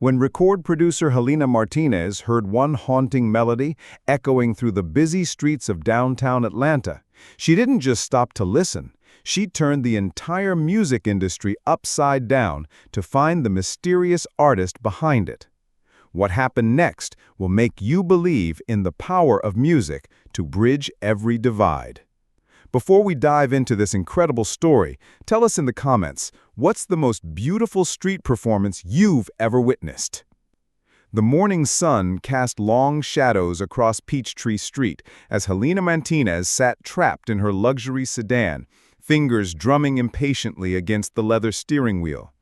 When record producer Helena Martinez heard one haunting melody echoing through the busy streets of downtown Atlanta, she didn't just stop to listen. She turned the entire music industry upside down to find the mysterious artist behind it. What happened next will make you believe in the power of music to bridge every divide. Before we dive into this incredible story, tell us in the comments, what's the most beautiful street performance you've ever witnessed? The morning sun cast long shadows across Peachtree Street as Helena Martinez sat trapped in her luxury sedan, fingers drumming impatiently against the leather steering wheel.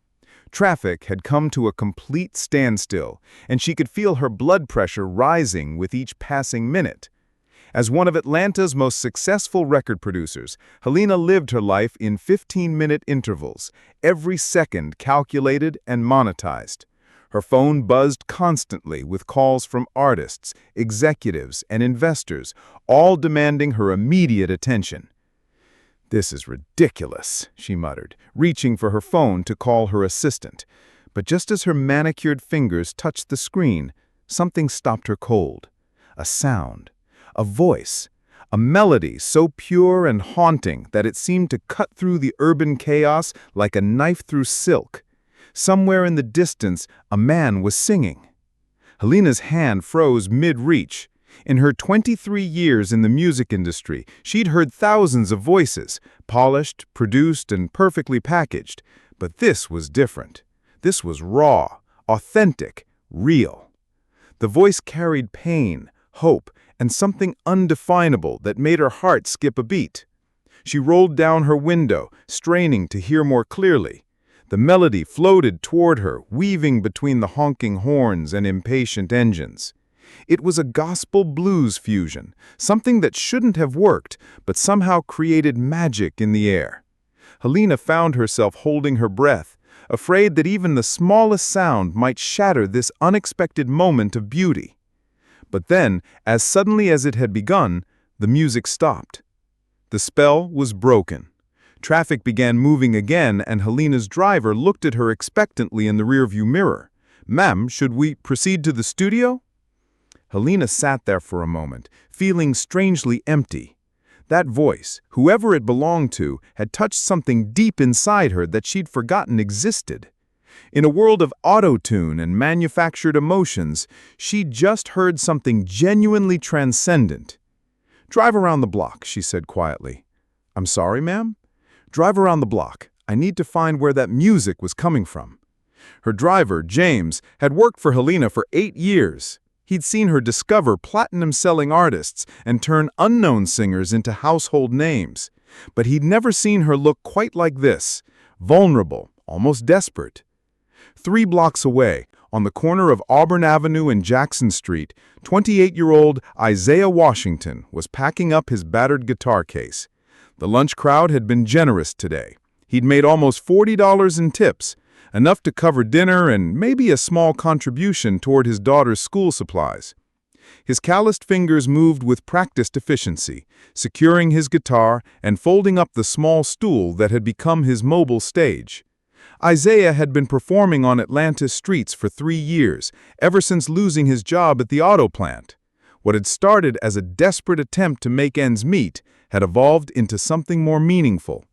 Traffic had come to a complete standstill, and she could feel her blood pressure rising with each passing minute. As one of Atlanta's most successful record producers, Helena lived her life in 15-minute intervals, every second calculated and monetized. Her phone buzzed constantly with calls from artists, executives, and investors, all demanding her immediate attention. "This is ridiculous," she muttered, reaching for her phone to call her assistant. But just as her manicured fingers touched the screen, something stopped her cold. A sound. A voice, a melody so pure and haunting that it seemed to cut through the urban chaos like a knife through silk. Somewhere in the distance, a man was singing. Helena's hand froze mid-reach. In her 23 years in the music industry, she'd heard thousands of voices, polished, produced, and perfectly packaged. But this was different. This was raw, authentic, real. The voice carried pain, hope, and something undefinable that made her heart skip a beat. She rolled down her window, straining to hear more clearly. The melody floated toward her, weaving between the honking horns and impatient engines. It was a gospel blues fusion, something that shouldn't have worked, but somehow created magic in the air. Helena found herself holding her breath, afraid that even the smallest sound might shatter this unexpected moment of beauty. But then, as suddenly as it had begun, the music stopped. The spell was broken. Traffic began moving again, and Helena's driver looked at her expectantly in the rearview mirror. "Ma'am, should we proceed to the studio?" Helena sat there for a moment, feeling strangely empty. That voice, whoever it belonged to, had touched something deep inside her that she'd forgotten existed. In a world of auto-tune and manufactured emotions, she'd just heard something genuinely transcendent. "Drive around the block," she said quietly. "I'm sorry, ma'am?" "Drive around the block. I need to find where that music was coming from." Her driver, James, had worked for Helena for 8 years. He'd seen her discover platinum-selling artists and turn unknown singers into household names. But he'd never seen her look quite like this, vulnerable, almost desperate. 3 blocks away, on the corner of Auburn Avenue and Jackson Street, 28-year-old Isaiah Washington was packing up his battered guitar case. The lunch crowd had been generous today. He'd made almost $40 in tips, enough to cover dinner and maybe a small contribution toward his daughter's school supplies. His calloused fingers moved with practiced efficiency, securing his guitar and folding up the small stool that had become his mobile stage. Isaiah had been performing on Atlanta's streets for 3 years, ever since losing his job at the auto plant. What had started as a desperate attempt to make ends meet had evolved into something more meaningful.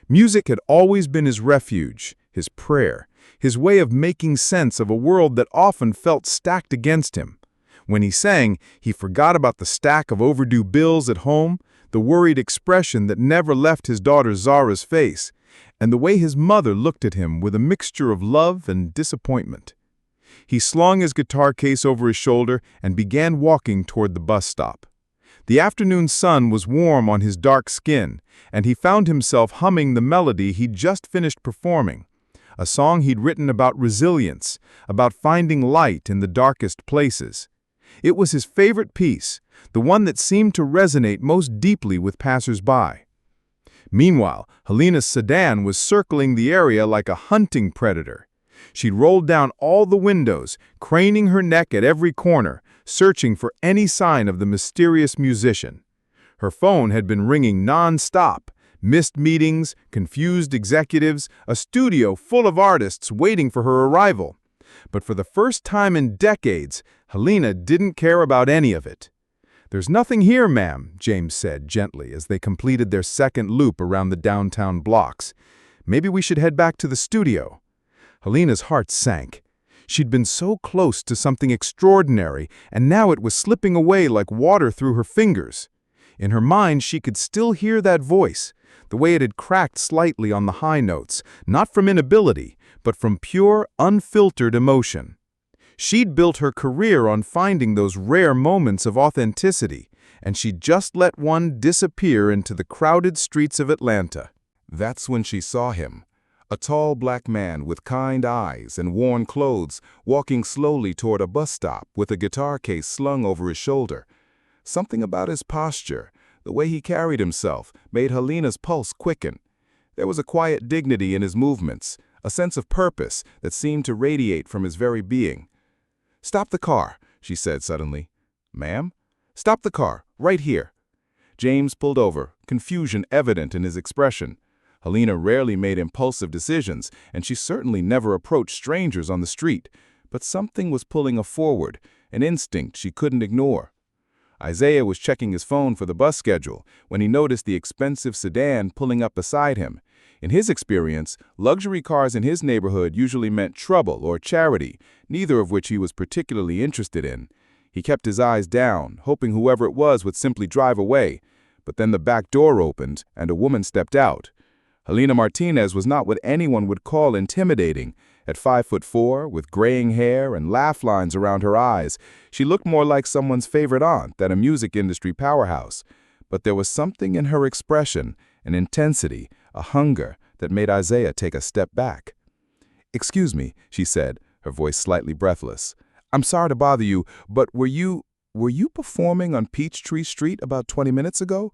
Music had always been his refuge, his prayer, his way of making sense of a world that often felt stacked against him. When he sang, he forgot about the stack of overdue bills at home, the worried expression that never left his daughter Zara's face, and the way his mother looked at him with a mixture of love and disappointment. He slung his guitar case over his shoulder and began walking toward the bus stop. The afternoon sun was warm on his dark skin, and he found himself humming the melody he'd just finished performing, a song he'd written about resilience, about finding light in the darkest places. It was his favorite piece, the one that seemed to resonate most deeply with passers-by. Meanwhile, Helena's sedan was circling the area like a hunting predator. She'd rolled down all the windows, craning her neck at every corner, searching for any sign of the mysterious musician. Her phone had been ringing non-stop, missed meetings, confused executives, a studio full of artists waiting for her arrival. But for the first time in decades, Helena didn't care about any of it. "There's nothing here, ma'am," James said gently as they completed their second loop around the downtown blocks. "Maybe we should head back to the studio." Helena's heart sank. She'd been so close to something extraordinary, and now it was slipping away like water through her fingers. In her mind, she could still hear that voice, the way it had cracked slightly on the high notes, not from inability, but from pure, unfiltered emotion. She'd built her career on finding those rare moments of authenticity, and she'd just let one disappear into the crowded streets of Atlanta. That's when she saw him, a tall black man with kind eyes and worn clothes, walking slowly toward a bus stop with a guitar case slung over his shoulder. Something about his posture, the way he carried himself, made Helena's pulse quicken. There was a quiet dignity in his movements, a sense of purpose that seemed to radiate from his very being. "Stop the car," she said suddenly. "Ma'am?" "Stop the car, right here." James pulled over, confusion evident in his expression. Helena rarely made impulsive decisions, and she certainly never approached strangers on the street. But something was pulling her forward, an instinct she couldn't ignore. Isaiah was checking his phone for the bus schedule when he noticed the expensive sedan pulling up beside him. In his experience, luxury cars in his neighborhood usually meant trouble or charity, neither of which he was particularly interested in. He kept his eyes down, hoping whoever it was would simply drive away. But then the back door opened, and a woman stepped out. Helena Martinez was not what anyone would call intimidating. At 5'4", with graying hair and laugh lines around her eyes, she looked more like someone's favorite aunt than a music industry powerhouse. But there was something in her expression, an intensity, a hunger, that made Isaiah take a step back. "Excuse me," she said, her voice slightly breathless. "I'm sorry to bother you, but were you performing on Peachtree Street about 20 minutes ago?"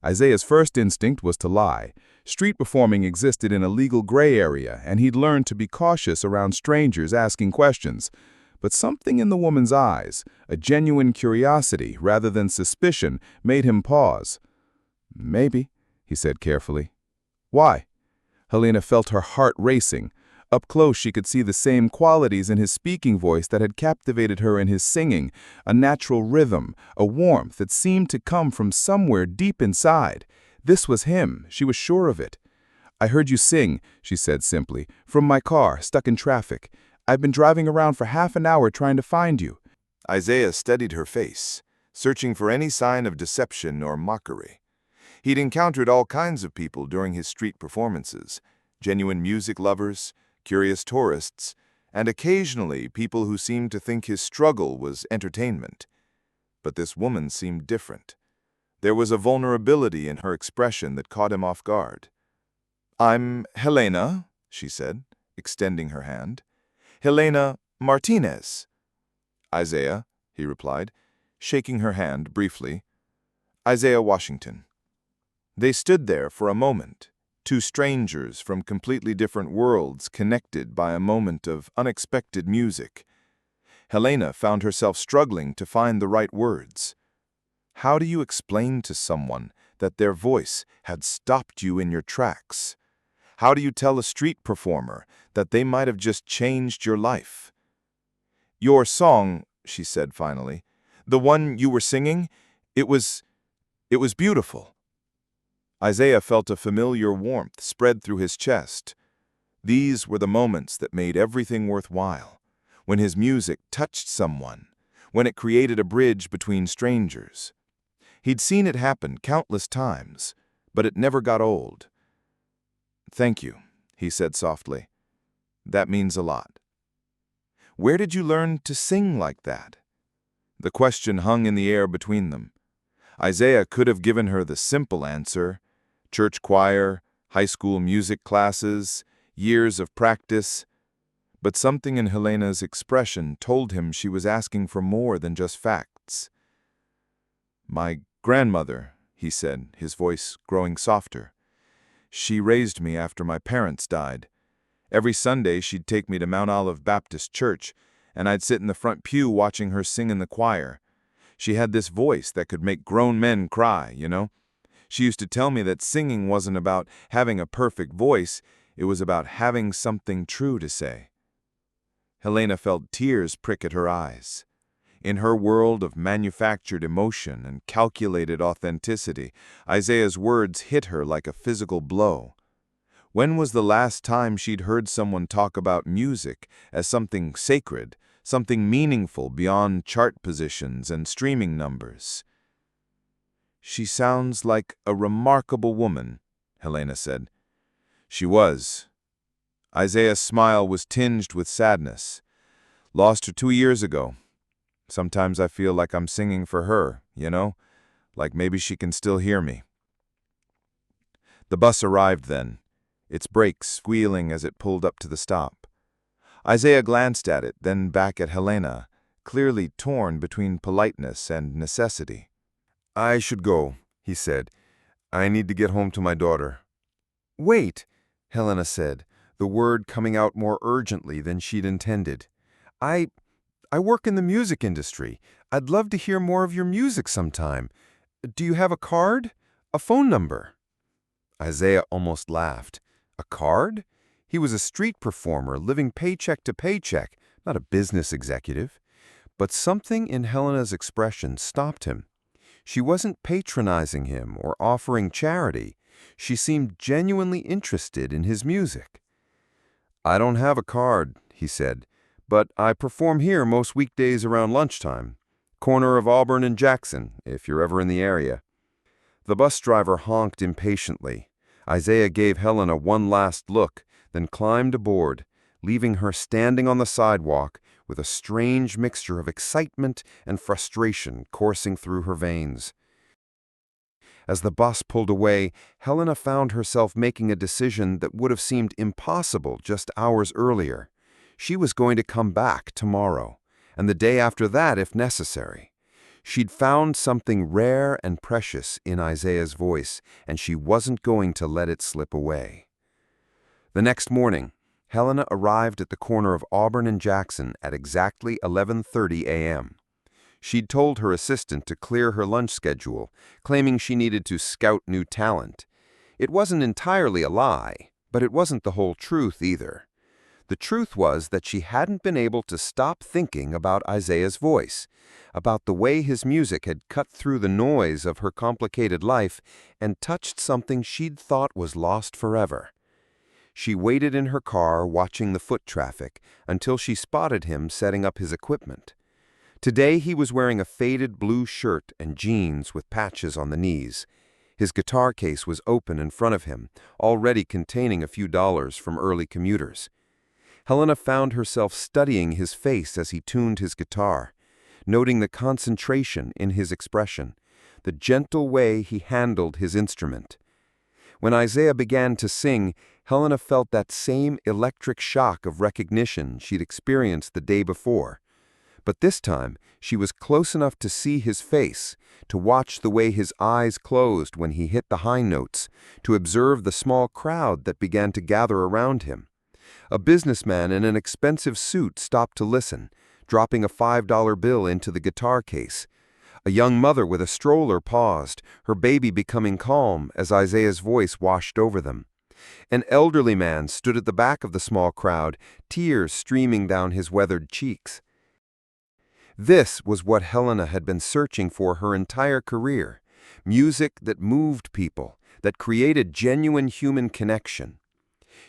Isaiah's first instinct was to lie. Street performing existed in a legal gray area, and he'd learned to be cautious around strangers asking questions. But something in the woman's eyes, a genuine curiosity rather than suspicion, made him pause. "Maybe," he said carefully. "Why?" Helena felt her heart racing. Up close she could see the same qualities in his speaking voice that had captivated her in his singing, a natural rhythm, a warmth that seemed to come from somewhere deep inside. This was him, she was sure of it. "I heard you sing," she said simply, "from my car, stuck in traffic. I've been driving around for half an hour trying to find you." Isaiah studied her face, searching for any sign of deception or mockery. He'd encountered all kinds of people during his street performances, genuine music lovers, curious tourists, and occasionally people who seemed to think his struggle was entertainment. But this woman seemed different. There was a vulnerability in her expression that caught him off guard. "I'm Helena," she said, extending her hand. "Helena Martinez." "Isaiah," he replied, shaking her hand briefly. "Isaiah Washington." They stood there for a moment, two strangers from completely different worlds connected by a moment of unexpected music. Helena found herself struggling to find the right words. How do you explain to someone that their voice had stopped you in your tracks? How do you tell a street performer that they might have just changed your life? "Your song," she said finally, "the one you were singing, it was beautiful." Isaiah felt a familiar warmth spread through his chest. These were the moments that made everything worthwhile, when his music touched someone, when it created a bridge between strangers. He'd seen it happen countless times, but it never got old. "Thank you," he said softly. "That means a lot." "Where did you learn to sing like that?" The question hung in the air between them. Isaiah could have given her the simple answer: church choir, high school music classes, years of practice. But something in Helena's expression told him she was asking for more than just facts. "My grandmother," he said, his voice growing softer. "She raised me after my parents died. Every Sunday she'd take me to Mount Olive Baptist Church, and I'd sit in the front pew watching her sing in the choir. She had this voice that could make grown men cry, you know? She used to tell me that singing wasn't about having a perfect voice, it was about having something true to say." Helena felt tears prick at her eyes. In her world of manufactured emotion and calculated authenticity, Isaiah's words hit her like a physical blow. When was the last time she'd heard someone talk about music as something sacred, something meaningful beyond chart positions and streaming numbers? "She sounds like a remarkable woman," Helena said. She was. Isaiah's smile was tinged with sadness. "Lost her 2 years ago. Sometimes I feel like I'm singing for her, like maybe she can still hear me." The bus arrived then, its brakes squealing as it pulled up to the stop. Isaiah glanced at it, then back at Helena, clearly torn between politeness and necessity. "I should go," he said. "I need to get home to my daughter." "Wait," Helena said, the word coming out more urgently than she'd intended. I work in the music industry. I'd love to hear more of your music sometime. Do you have a card? A phone number?" Isaiah almost laughed. A card? He was a street performer, living paycheck to paycheck, not a business executive. But something in Helena's expression stopped him. She wasn't patronizing him or offering charity. She seemed genuinely interested in his music. "I don't have a card," he said, "but I perform here most weekdays around lunchtime. Corner of Auburn and Jackson, if you're ever in the area." The bus driver honked impatiently. Isaiah gave Helena one last look, then climbed aboard, leaving her standing on the sidewalk with a strange mixture of excitement and frustration coursing through her veins. As the bus pulled away, Helena found herself making a decision that would have seemed impossible just hours earlier. She was going to come back tomorrow, and the day after that if necessary. She'd found something rare and precious in Isaiah's voice, and she wasn't going to let it slip away. The next morning, Helena arrived at the corner of Auburn and Jackson at exactly 11:30 a.m. She'd told her assistant to clear her lunch schedule, claiming she needed to scout new talent. It wasn't entirely a lie, but it wasn't the whole truth either. The truth was that she hadn't been able to stop thinking about Isaiah's voice, about the way his music had cut through the noise of her complicated life and touched something she'd thought was lost forever. She waited in her car watching the foot traffic until she spotted him setting up his equipment. Today he was wearing a faded blue shirt and jeans with patches on the knees. His guitar case was open in front of him, already containing a few dollars from early commuters. Helena found herself studying his face as he tuned his guitar, noting the concentration in his expression, the gentle way he handled his instrument. When Isaiah began to sing, Helena felt that same electric shock of recognition she'd experienced the day before. But this time, she was close enough to see his face, to watch the way his eyes closed when he hit the high notes, to observe the small crowd that began to gather around him. A businessman in an expensive suit stopped to listen, dropping a $5 bill into the guitar case. A young mother with a stroller paused, her baby becoming calm as Isaiah's voice washed over them. An elderly man stood at the back of the small crowd, tears streaming down his weathered cheeks. This was what Helena had been searching for her entire career: music that moved people, that created genuine human connection.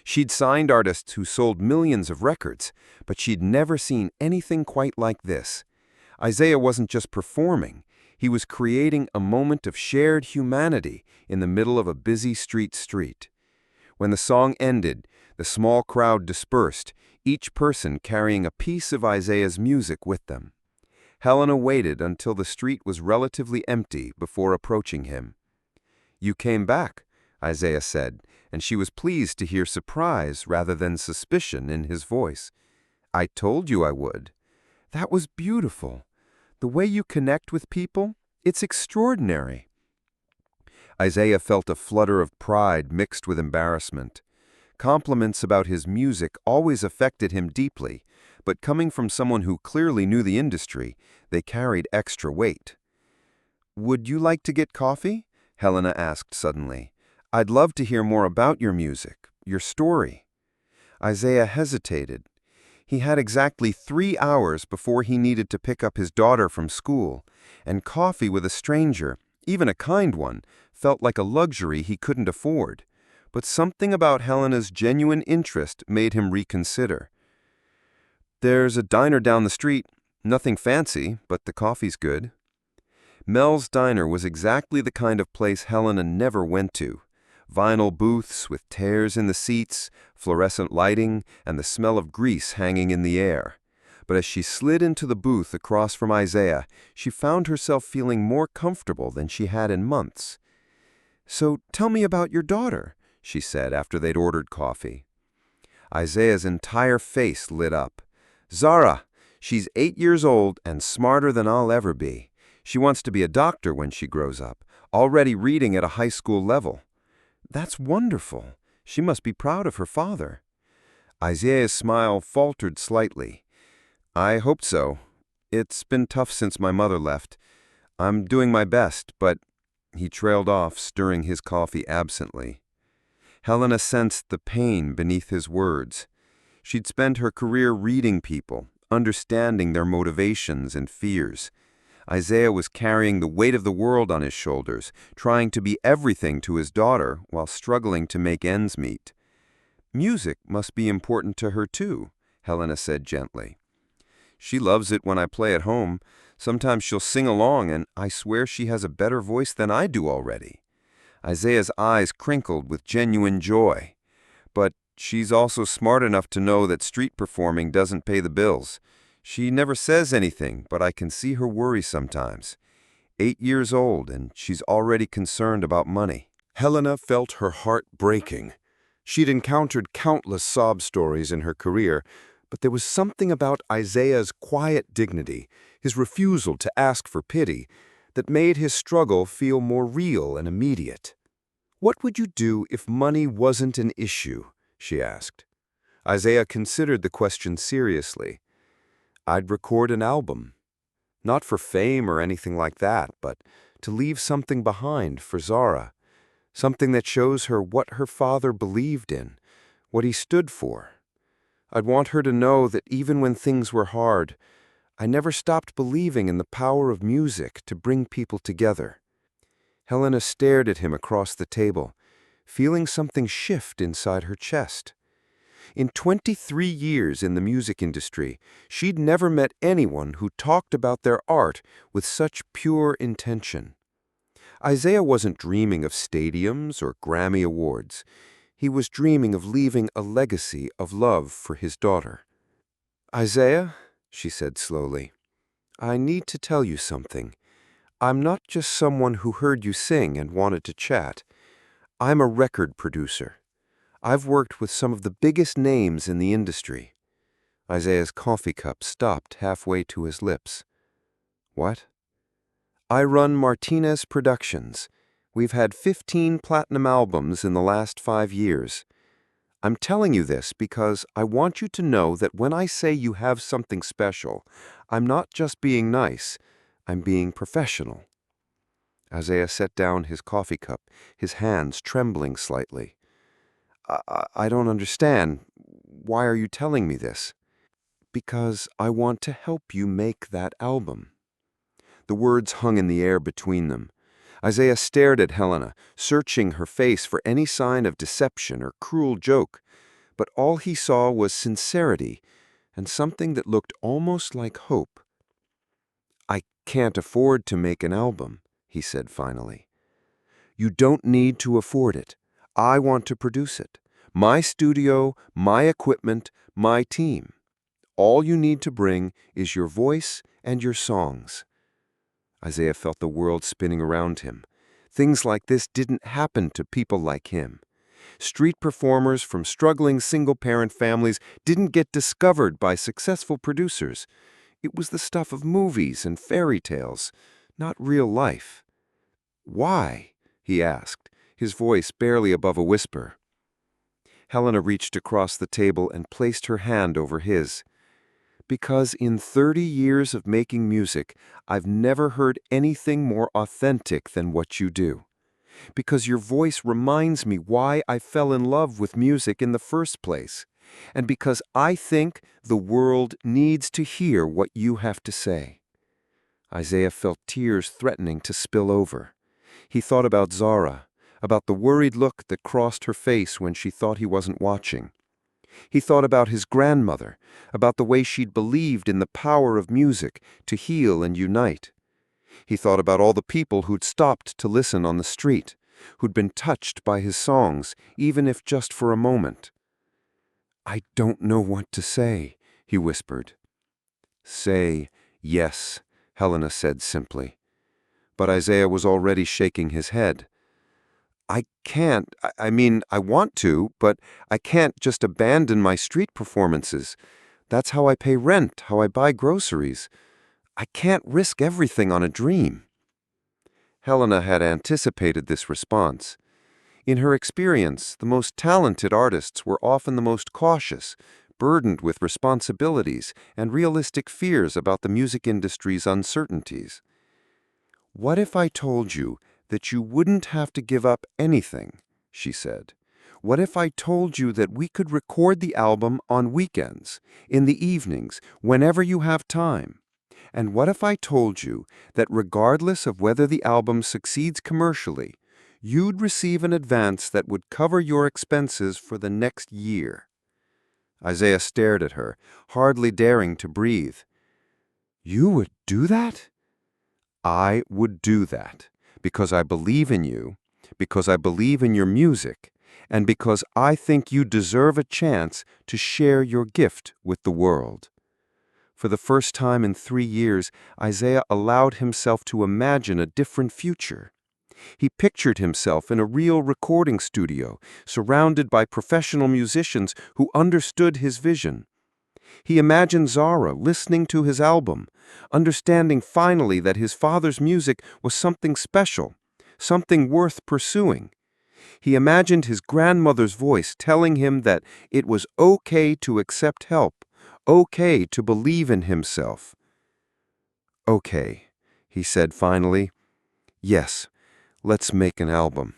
She'd signed artists who sold millions of records, but she'd never seen anything quite like this. Isaiah wasn't just performing, he was creating a moment of shared humanity in the middle of a busy street. When the song ended, the small crowd dispersed, each person carrying a piece of Isaiah's music with them. Helena waited until the street was relatively empty before approaching him. "You came back," Isaiah said, and she was pleased to hear surprise rather than suspicion in his voice. "I told you I would." "That was beautiful. The way you connect with people, it's extraordinary." Isaiah felt a flutter of pride mixed with embarrassment. Compliments about his music always affected him deeply, but coming from someone who clearly knew the industry, they carried extra weight. "Would you like to get coffee?" Helena asked suddenly. "I'd love to hear more about your music, your story." Isaiah hesitated. He had exactly 3 hours before he needed to pick up his daughter from school, and coffee with a stranger, even a kind one, felt like a luxury he couldn't afford. But something about Helena's genuine interest made him reconsider. "There's a diner down the street. Nothing fancy, but the coffee's good." Mel's Diner was exactly the kind of place Helena never went to. Vinyl booths with tears in the seats, fluorescent lighting, and the smell of grease hanging in the air. But as she slid into the booth across from Isaiah, she found herself feeling more comfortable than she had in months. "So tell me about your daughter," she said after they'd ordered coffee. Isaiah's entire face lit up. "Zara, she's 8 years old and smarter than I'll ever be. She wants to be a doctor when she grows up, already reading at a high school level." "That's wonderful. She must be proud of her father." Isaiah's smile faltered slightly. "I hoped so. It's been tough since my mother left. I'm doing my best, but—" He trailed off, stirring his coffee absently. Helena sensed the pain beneath his words. She'd spent her career reading people, understanding their motivations and fears. Isaiah was carrying the weight of the world on his shoulders, trying to be everything to his daughter while struggling to make ends meet. "Music must be important to her too," Helena said gently. "She loves it when I play at home. Sometimes she'll sing along, and I swear she has a better voice than I do already." Isaiah's eyes crinkled with genuine joy. "But she's also smart enough to know that street performing doesn't pay the bills. She never says anything, but I can see her worry sometimes. 8 years old, and she's already concerned about money." Helena felt her heart breaking. She'd encountered countless sob stories in her career, but there was something about Isaiah's quiet dignity, his refusal to ask for pity, that made his struggle feel more real and immediate. "What would you do if money wasn't an issue?" she asked. Isaiah considered the question seriously. "I'd record an album. Not for fame or anything like that, but to leave something behind for Zara. Something that shows her what her father believed in, what he stood for. I'd want her to know that even when things were hard, I never stopped believing in the power of music to bring people together." Helena stared at him across the table, feeling something shift inside her chest. In 23 years in the music industry, she'd never met anyone who talked about their art with such pure intention. Isaiah wasn't dreaming of stadiums or Grammy Awards. He was dreaming of leaving a legacy of love for his daughter. "Isaiah," she said slowly, "I need to tell you something. I'm not just someone who heard you sing and wanted to chat. I'm a record producer. I've worked with some of the biggest names in the industry." Isaiah's coffee cup stopped halfway to his lips. "What?" "I run Martinez Productions. We've had 15 platinum albums in the last 5 years. I'm telling you this because I want you to know that when I say you have something special, I'm not just being nice, I'm being professional." Isaiah set down his coffee cup, his hands trembling slightly. I don't understand. Why are you telling me this?" "Because I want to help you make that album." The words hung in the air between them. Isaiah stared at Helena, searching her face for any sign of deception or cruel joke, but all he saw was sincerity and something that looked almost like hope. "I can't afford to make an album," he said finally. "You don't need to afford it. I want to produce it. My studio, my equipment, my team. All you need to bring is your voice and your songs." Isaiah felt the world spinning around him. Things like this didn't happen to people like him. Street performers from struggling single-parent families didn't get discovered by successful producers. It was the stuff of movies and fairy tales, not real life. "Why?" he asked, his voice barely above a whisper. Helena reached across the table and placed her hand over his. "Because in 30 years of making music, I've never heard anything more authentic than what you do. Because your voice reminds me why I fell in love with music in the first place. and because I think the world needs to hear what you have to say." Isaiah felt tears threatening to spill over. He thought about Zara, about the worried look that crossed her face when she thought he wasn't watching. He thought about his grandmother, about the way she'd believed in the power of music to heal and unite. He thought about all the people who'd stopped to listen on the street, who'd been touched by his songs, even if just for a moment. "I don't know what to say," he whispered. "Say yes," Helena said simply. But Isaiah was already shaking his head. "I can't. I mean, I want to, but I can't just abandon my street performances. That's how I pay rent, how I buy groceries. I can't risk everything on a dream." Helena had anticipated this response. In her experience, the most talented artists were often the most cautious, burdened with responsibilities and realistic fears about the music industry's uncertainties. "What if I told you that you wouldn't have to give up anything?" she said. "What if I told you that we could record the album on weekends, in the evenings, whenever you have time? And what if I told you that regardless of whether the album succeeds commercially, you'd receive an advance that would cover your expenses for the next year?" Isaiah stared at her, hardly daring to breathe. "You would do that?" "I would do that because I believe in you, because I believe in your music, and because I think you deserve a chance to share your gift with the world." For the first time in 3 years, Isaiah allowed himself to imagine a different future. He pictured himself in a real recording studio, surrounded by professional musicians who understood his vision. He imagined Zara listening to his album, understanding finally that his father's music was something special, something worth pursuing. He imagined his grandmother's voice telling him that it was okay to accept help, okay to believe in himself. "Okay," he said finally. "Yes, let's make an album."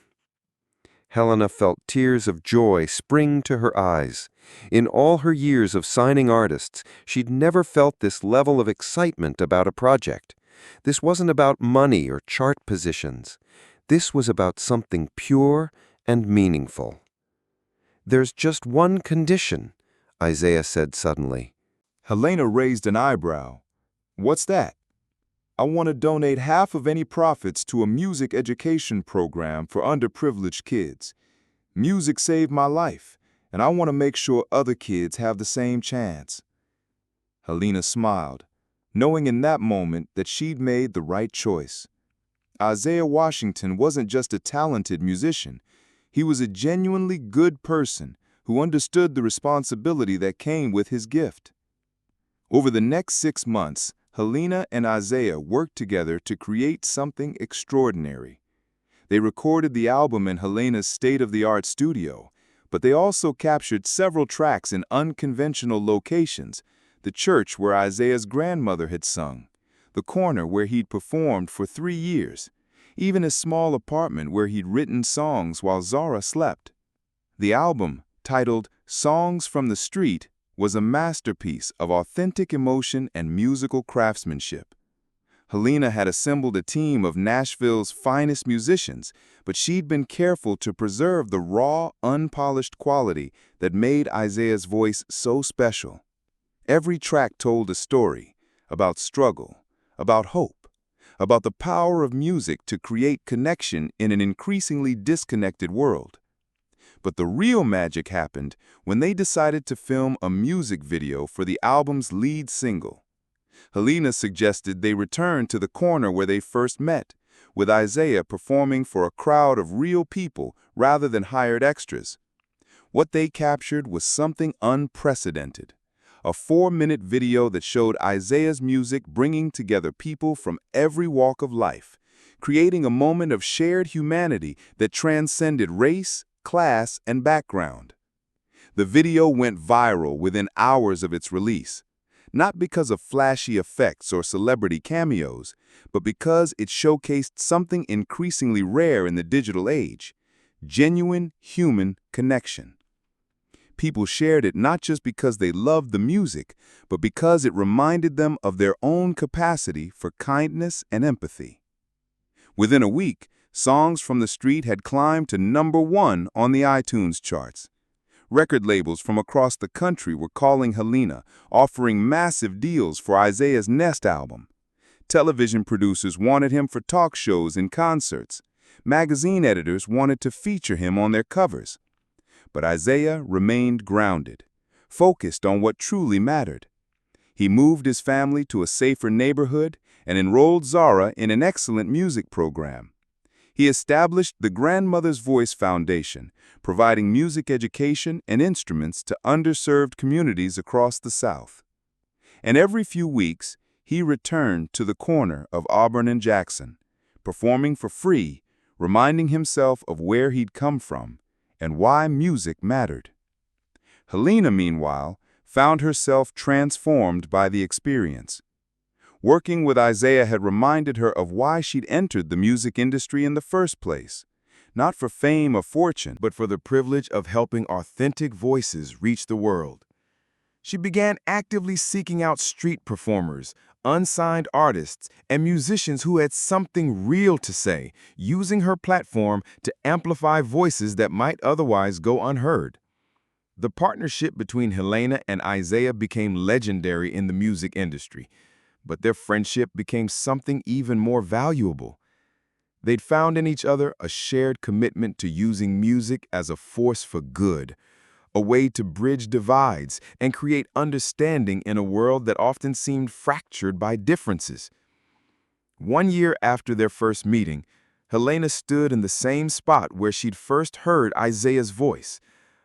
Helena felt tears of joy spring to her eyes. In all her years of signing artists, she'd never felt this level of excitement about a project. This wasn't about money or chart positions. This was about something pure and meaningful. "There's just one condition," Isaiah said suddenly. Helena raised an eyebrow. "What's that?" "I want to donate half of any profits to a music education program for underprivileged kids. Music saved my life, and I want to make sure other kids have the same chance." Helena smiled, knowing in that moment that she'd made the right choice. Isaiah Washington wasn't just a talented musician. He was a genuinely good person who understood the responsibility that came with his gift. Over the next 6 months, Helena and Isaiah worked together to create something extraordinary. They recorded the album in Helena's state-of-the-art studio, but they also captured several tracks in unconventional locations: the church where Isaiah's grandmother had sung, the corner where he'd performed for 3 years, even a small apartment where he'd written songs while Zara slept. The album, titled Songs from the Street, was a masterpiece of authentic emotion and musical craftsmanship. Helena had assembled a team of Nashville's finest musicians, but she'd been careful to preserve the raw, unpolished quality that made Isaiah's voice so special. Every track told a story about struggle, about hope, about the power of music to create connection in an increasingly disconnected world. But the real magic happened when they decided to film a music video for the album's lead single. Helena suggested they return to the corner where they first met, with Isaiah performing for a crowd of real people rather than hired extras. What they captured was something unprecedented: a 4-minute video that showed Isaiah's music bringing together people from every walk of life, creating a moment of shared humanity that transcended race, class, and background. The video went viral within hours of its release, not because of flashy effects or celebrity cameos, but because it showcased something increasingly rare in the digital age: genuine human connection. People shared it not just because they loved the music, but because it reminded them of their own capacity for kindness and empathy. Within a week, Songs from the Street had climbed to #1 on the iTunes charts. Record labels from across the country were calling Helena, offering massive deals for Isaiah's next album. Television producers wanted him for talk shows and concerts. Magazine editors wanted to feature him on their covers. But Isaiah remained grounded, focused on what truly mattered. He moved his family to a safer neighborhood and enrolled Zara in an excellent music program. He established the Grandmother's Voice Foundation, providing music education and instruments to underserved communities across the South. And every few weeks, he returned to the corner of Auburn and Jackson, performing for free, reminding himself of where he'd come from and why music mattered. Helena, meanwhile, found herself transformed by the experience. Working with Isaiah had reminded her of why she'd entered the music industry in the first place. Not for fame or fortune, but for the privilege of helping authentic voices reach the world. She began actively seeking out street performers, unsigned artists, and musicians who had something real to say, using her platform to amplify voices that might otherwise go unheard. The partnership between Helena and Isaiah became legendary in the music industry. But their friendship became something even more valuable. They'd found in each other a shared commitment to using music as a force for good, a way to bridge divides and create understanding in a world that often seemed fractured by differences. 1 year after their first meeting, Helena stood in the same spot where she'd first heard Isaiah's voice.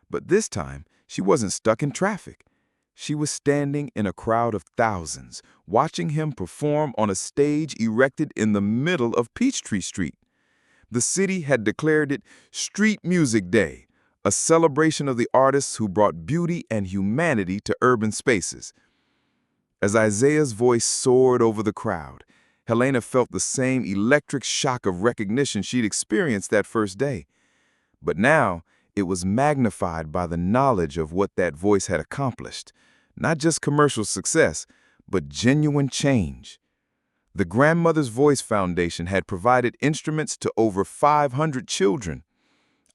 But this time, she wasn't stuck in traffic. She was standing in a crowd of thousands, watching him perform on a stage erected in the middle of Peachtree Street. The city had declared it Street Music Day, a celebration of the artists who brought beauty and humanity to urban spaces. As Isaiah's voice soared over the crowd, Helena felt the same electric shock of recognition she'd experienced that first day. But now, it was magnified by the knowledge of what that voice had accomplished. Not just commercial success, but genuine change. The Grandmother's Voice Foundation had provided instruments to over 500 children.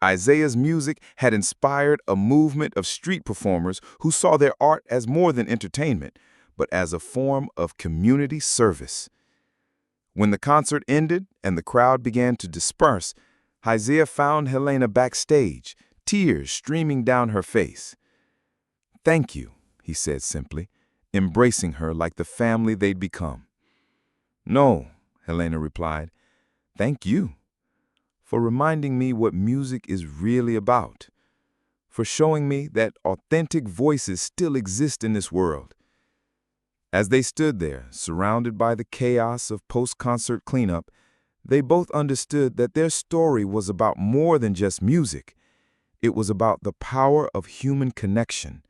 Isaiah's music had inspired a movement of street performers who saw their art as more than entertainment, but as a form of community service. When the concert ended and the crowd began to disperse, Isaiah found Helena backstage, tears streaming down her face. "Thank you," he said simply, embracing her like the family they'd become. "No," Helena replied, "thank you for reminding me what music is really about, for showing me that authentic voices still exist in this world." As they stood there, surrounded by the chaos of post-concert cleanup, they both understood that their story was about more than just music. It was about the power of human connection,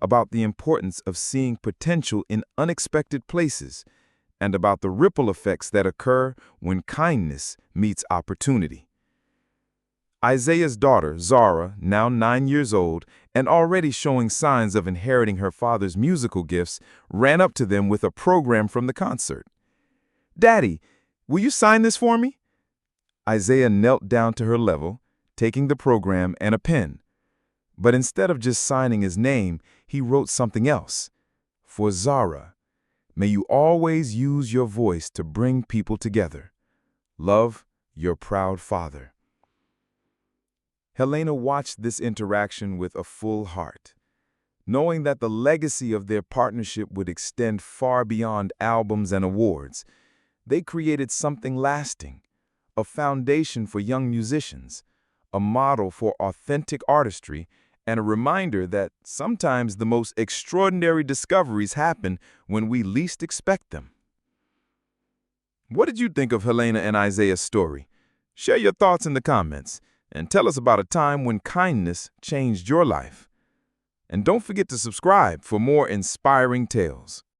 about the importance of seeing potential in unexpected places, and about the ripple effects that occur when kindness meets opportunity. Isaiah's daughter, Zara, now 9 years old and already showing signs of inheriting her father's musical gifts, ran up to them with a program from the concert. "Daddy, will you sign this for me?" Isaiah knelt down to her level, taking the program and a pen. But instead of just signing his name, he wrote something else. "For Zara, may you always use your voice to bring people together. Love, your proud father." Helena watched this interaction with a full heart. Knowing that the legacy of their partnership would extend far beyond albums and awards, they created something lasting, a foundation for young musicians, a model for authentic artistry, and a reminder that sometimes the most extraordinary discoveries happen when we least expect them. What did you think of Helena and Isaiah's story? Share your thoughts in the comments and tell us about a time when kindness changed your life. And don't forget to subscribe for more inspiring tales.